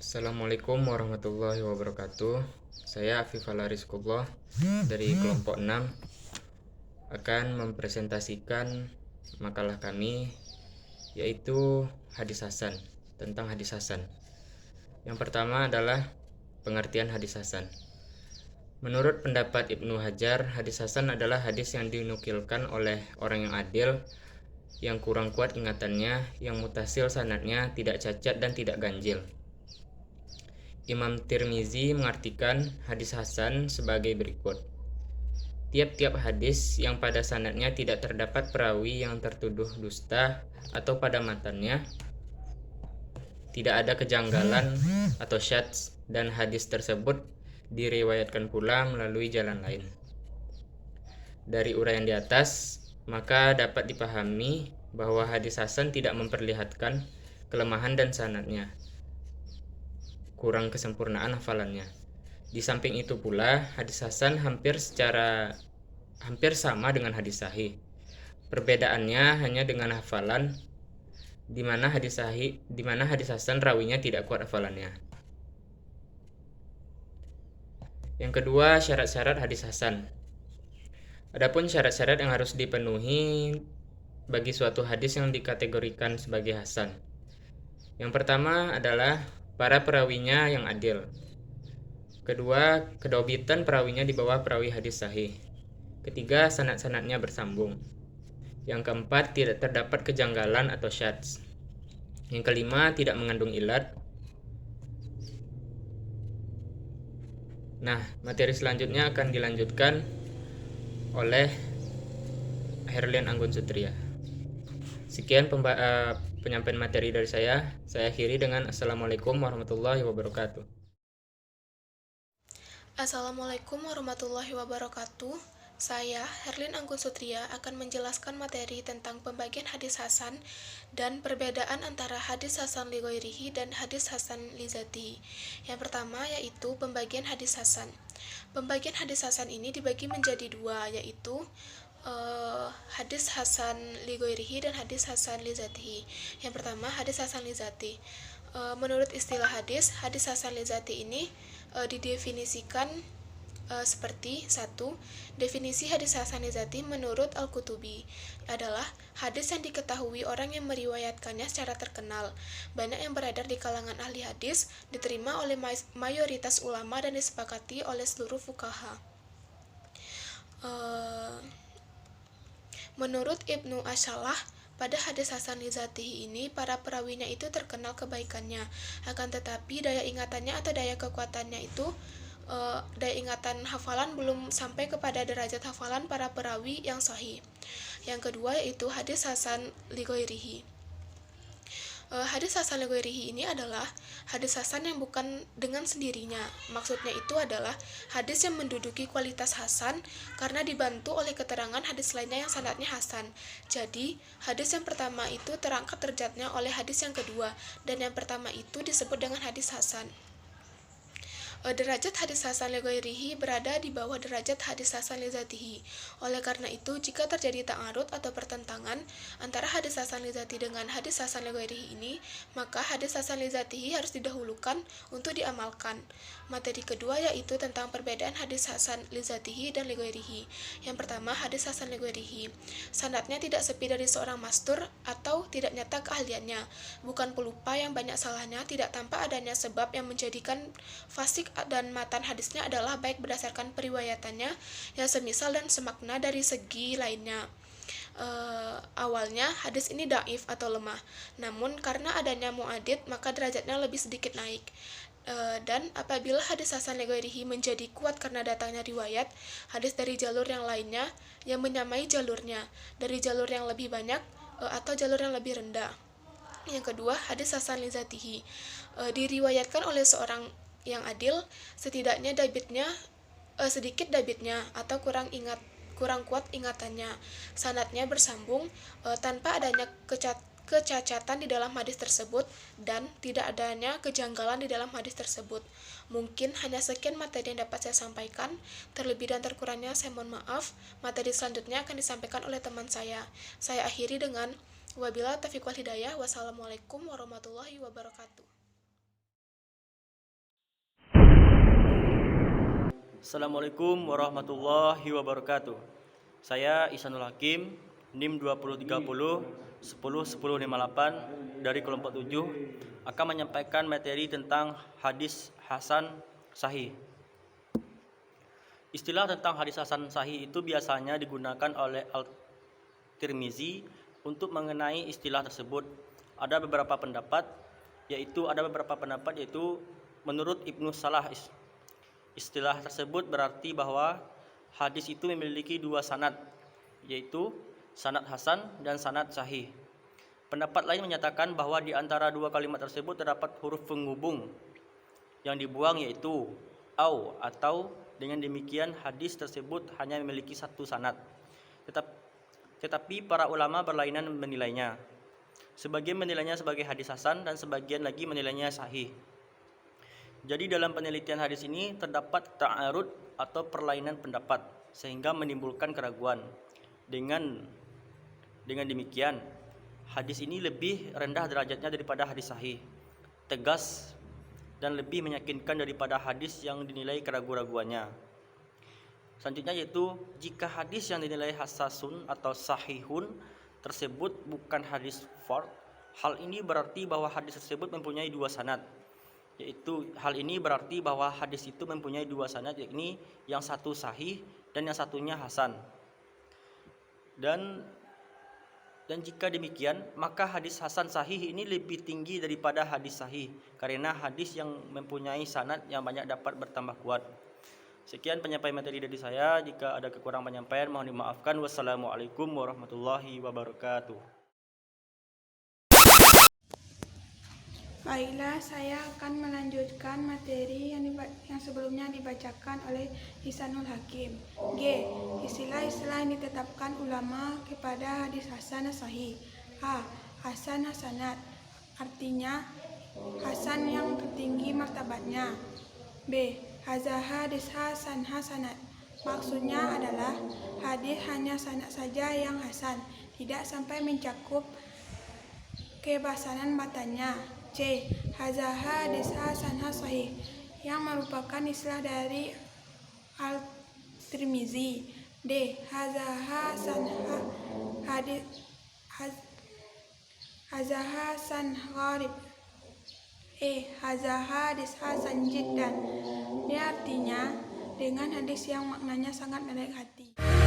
Assalamualaikum warahmatullahi wabarakatuh. Saya Afifah Rizqullah dari kelompok 6 akan mempresentasikan makalah kami, yaitu hadis hasan, tentang hadis hasan. Yang pertama adalah pengertian hadis hasan. Menurut pendapat Ibnu Hajar, hadis hasan adalah hadis yang dinukilkan oleh orang yang adil, yang kurang kuat ingatannya, yang mutasil sanadnya, tidak cacat dan tidak ganjil. Imam Tirmizi mengartikan hadis hasan sebagai berikut. Tiap-tiap hadis yang pada sanadnya tidak terdapat perawi yang tertuduh dusta atau pada matannya tidak ada kejanggalan atau syadz, dan hadis tersebut diriwayatkan pula melalui jalan lain. Dari uraian di atas, maka dapat dipahami bahwa hadis hasan tidak memperlihatkan kelemahan dan sanadnya, kurang kesempurnaan hafalannya. Di samping itu pula, hadis hasan hampir sama dengan hadis sahih. Perbedaannya hanya dengan hafalan, di mana hadis hasan rawinya tidak kuat hafalannya. Yang kedua, syarat-syarat hadis hasan. Adapun syarat-syarat yang harus dipenuhi bagi suatu hadis yang dikategorikan sebagai hasan. Yang pertama adalah para perawinya yang adil. Kedua, kedobitan perawinya di bawah perawi hadis sahih. Ketiga, sanad-sanadnya bersambung. Yang keempat, tidak terdapat kejanggalan atau syadz. Yang kelima, tidak mengandung ilat. Nah, materi selanjutnya akan dilanjutkan oleh Herlin Anggun Sutria. Sekian penyampaian materi dari saya. Saya akhiri dengan Assalamualaikum warahmatullahi wabarakatuh. Assalamualaikum warahmatullahi wabarakatuh. Saya, Herlin Anggun Sutria, akan menjelaskan materi tentang pembagian hadis hasan dan perbedaan antara hadis hasan li ghairihi dan hadis hasan li zatihi. Yang pertama yaitu pembagian hadis hasan. Pembagian hadis hasan ini dibagi menjadi dua, yaitu hadis hasan li ghairihi dan hadis hasan li zatihi. Yang pertama, hadis hasan li zati. Menurut istilah hadis hasan li zati ini didefinisikan seperti 1. Definisi hadis hasan li zati menurut Al-Qutubi adalah hadis yang diketahui orang yang meriwayatkannya secara terkenal, banyak yang beredar di kalangan ahli hadis, diterima oleh mayoritas ulama dan disepakati oleh seluruh fuqaha. Menurut Ibnu Ashalah, pada hadis hasan li zatihi ini, para perawinya itu terkenal kebaikannya, akan tetapi daya ingatannya atau daya kekuatannya itu daya ingatan hafalan belum sampai kepada derajat hafalan para perawi yang sahih. Yang kedua yaitu hadis hasan li ghairihi. Hadis hasan li ghairihi ini adalah hadis hasan yang bukan dengan sendirinya. Maksudnya itu adalah hadis yang menduduki kualitas hasan karena dibantu oleh keterangan hadis lainnya yang sanadnya hasan. Jadi, hadis yang pertama itu terangkat derajatnya oleh hadis yang kedua, dan yang pertama itu disebut dengan hadis hasan. Derajat hadis hasan li ghairihi berada di bawah derajat hadis hasan li zatihi. Oleh karena itu, jika terjadi ta'arud atau pertentangan antara hadis hasan li zati dengan hadis hasan li ghairihi ini, maka hadis hasan li zatihi harus didahulukan untuk diamalkan. Materi kedua yaitu tentang perbedaan hadis hasan li zatihi dan li ghairihi. Yang pertama, hadis hasan li ghairihi. Sanadnya tidak sepi dari seorang mastur atau tidak nyata keahliannya, bukan pelupa yang banyak salahnya, tidak tampak adanya sebab yang menjadikan fasik, dan matan hadisnya adalah baik berdasarkan periwayatannya yang semisal dan semakna dari segi lainnya. Awalnya hadis ini dhaif atau lemah, namun karena adanya muadid maka derajatnya lebih sedikit naik. Dan apabila hadis hasan li ghairihi menjadi kuat karena datangnya riwayat hadis dari jalur yang lainnya yang menyamai jalurnya dari jalur yang lebih banyak atau jalur yang lebih rendah. Yang kedua, hadis hasan li zatihi diriwayatkan oleh seorang yang adil, setidaknya sedikit dabitnya atau kurang kuat ingatannya, sanadnya bersambung tanpa adanya kecacatan di dalam hadis tersebut dan tidak adanya kejanggalan di dalam hadis tersebut. Mungkin hanya sekian materi yang dapat saya sampaikan. Terlebih dan terkurangnya saya mohon maaf. Materi selanjutnya akan disampaikan oleh teman saya. Saya akhiri dengan wabillahi taufiq wal hidayah. Wassalamualaikum warahmatullahi wabarakatuh. Assalamualaikum warahmatullahi wabarakatuh. Saya Ihsanul Hakim, NIM 2030 101058 dari kelompok 7 akan menyampaikan materi tentang hadis hasan sahih. Istilah tentang hadis hasan sahih itu biasanya digunakan oleh Al-Tirmizi untuk mengenai istilah tersebut. Ada beberapa pendapat yaitu menurut Ibnu Salah, istilah tersebut berarti bahwa hadis itu memiliki dua sanad, yaitu sanad hasan dan sanad sahih. Pendapat lain menyatakan bahwa di antara dua kalimat tersebut terdapat huruf penghubung yang dibuang, yaitu au, atau dengan demikian hadis tersebut hanya memiliki satu sanad. Tetapi para ulama berlainan menilainya. Sebagian menilainya sebagai hadis hasan dan sebagian lagi menilainya sahih. Jadi dalam penelitian hadis ini terdapat ta'arud atau perlainan pendapat sehingga menimbulkan keraguan. Dengan demikian, hadis ini lebih rendah derajatnya daripada hadis sahih, tegas dan lebih meyakinkan daripada hadis yang dinilai keraguan-raguannya. Selanjutnya yaitu jika hadis yang dinilai hasasun atau sahihun tersebut bukan hadis fard, hal ini berarti bahwa hadis tersebut mempunyai dua sanad. Hal ini berarti bahwa hadis itu mempunyai dua sanad, yakni yang satu sahih dan yang satunya hasan. Dan jika demikian, maka hadis hasan sahih ini lebih tinggi daripada hadis sahih karena hadis yang mempunyai sanad yang banyak dapat bertambah kuat. Sekian penyampaian materi dari saya. Jika ada kekurangan penyampaian mohon dimaafkan. Wassalamualaikum warahmatullahi wabarakatuh. Baiklah, saya akan melanjutkan materi yang sebelumnya dibacakan oleh Ihsanul Hakim. G. Istilah-istilah yang ditetapkan ulama kepada hadis hasan sahih. A. Hasan hasanat, artinya hasan yang tertinggi martabatnya. B. Hadza hadis hasan hasanat, maksudnya adalah hadis hanya sanad saja yang hasan, tidak sampai mencakup kebasanan matanya. C. Hadza hadis hasan sahih, yang merupakan istilah dari Al-Tirmizi. D. Hadza hasan gharib. E. Hadza hadis hasan jiddan, ini artinya dengan hadis yang maknanya sangat menarik hati.